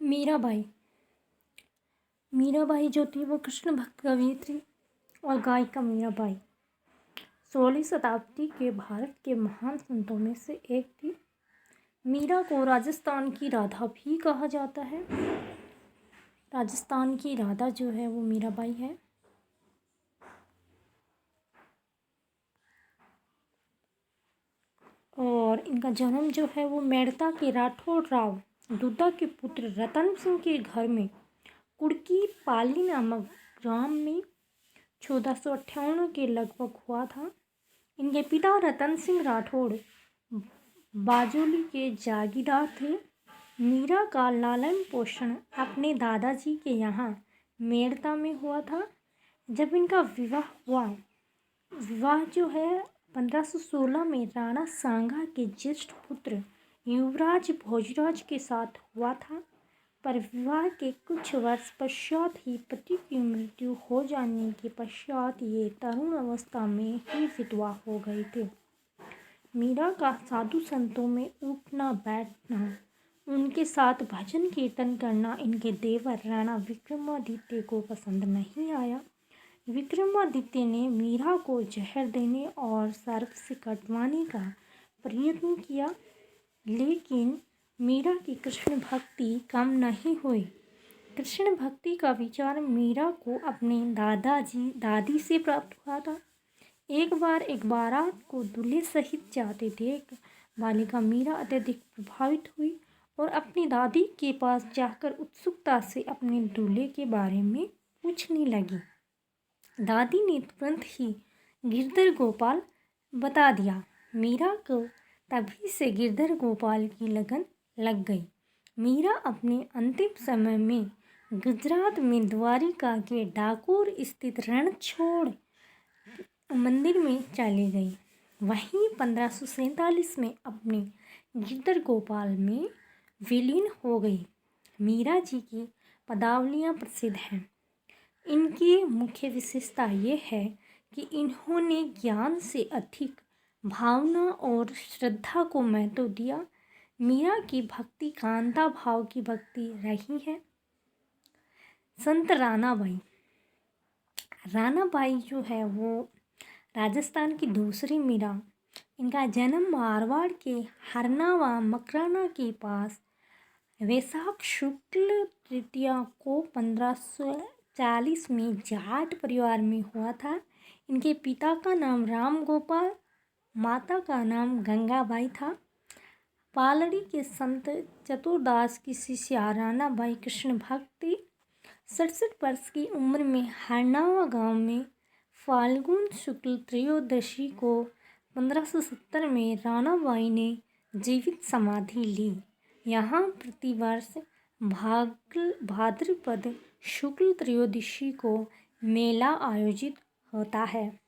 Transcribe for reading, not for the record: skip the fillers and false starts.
मीराबाई। मीराबाई जो थी वो कृष्ण भक्त कवयित्री और गायिका मीराबाई 16वीं शताब्दी के भारत के महान संतों में से एक थी। मीरा को राजस्थान की राधा भी कहा जाता है। राजस्थान की राधा जो है वो मीराबाई है। और इनका जन्म जो है वो मेड़ता के राठौड़ राव दुद्धा के पुत्र रतन सिंह के घर में कुड़की पाली नामक ग्राम में 1458 के लगभग हुआ था। इनके पिता रतन सिंह राठौड़ बाजोली के जागीरदार थे। मीरा का लालन पोषण अपने दादाजी के यहाँ मेड़ता में हुआ था। जब इनका विवाह जो है 1516 में राणा सांगा के ज्येष्ठ पुत्र युवराज भोजराज के साथ हुआ था, पर विवाह के कुछ वर्ष पश्चात ही पति की मृत्यु हो जाने के पश्चात ये तरुण अवस्था में ही विधवा हो गए थे। मीरा का साधु संतों में उठना बैठना, उनके साथ भजन कीर्तन करना इनके देवर राणा विक्रमादित्य को पसंद नहीं आया। विक्रमादित्य ने मीरा को जहर देने और सर्प से कटवाने का प्रयत्न किया, लेकिन मीरा की कृष्ण भक्ति कम नहीं हुई। कृष्ण भक्ति का विचार मीरा को अपने दादी से प्राप्त हुआ था। एक बार एक बारात को दूल्हे सहित जाते देख बालिका मीरा अत्यधिक प्रभावित हुई और अपनी दादी के पास जाकर उत्सुकता से अपने दूल्हे के बारे में पूछने लगी। दादी ने तुरंत ही गिरधर गोपाल बता दिया। मीरा को तभी से गिरधर गोपाल की लगन लग गई। मीरा अपने अंतिम समय में गुजरात में द्वारिका के डाकोर स्थित रणछोड़ मंदिर में चली गई। वहीं 1547 में अपने गिरधर गोपाल में विलीन हो गई। मीरा जी की पदावलियाँ प्रसिद्ध हैं। इनकी मुख्य विशेषता ये है कि इन्होंने ज्ञान से अधिक भावना और श्रद्धा को महत्व दिया। मीरा की भक्ति कांता भाव की भक्ति रही है। संत रानाबाई जो है वो राजस्थान की दूसरी मीरा। इनका जन्म मारवाड़ के हरनावा मकराना के पास वैशाख शुक्ल तृतीया को 1540 में जाट परिवार में हुआ था। इनके पिता का नाम राम गोपाल, माता का नाम गंगाबाई था। पालड़ी के संत चतुरदास की शिष्या रानाबाई कृष्ण भक्ति 67 वर्ष की उम्र में हरनावा गांव में फाल्गुन शुक्ल त्रयोदशी को 1570 में रानाबाई ने जीवित समाधि ली। यहाँ प्रतिवर्ष भाद्रपद शुक्ल त्रयोदशी को मेला आयोजित होता है।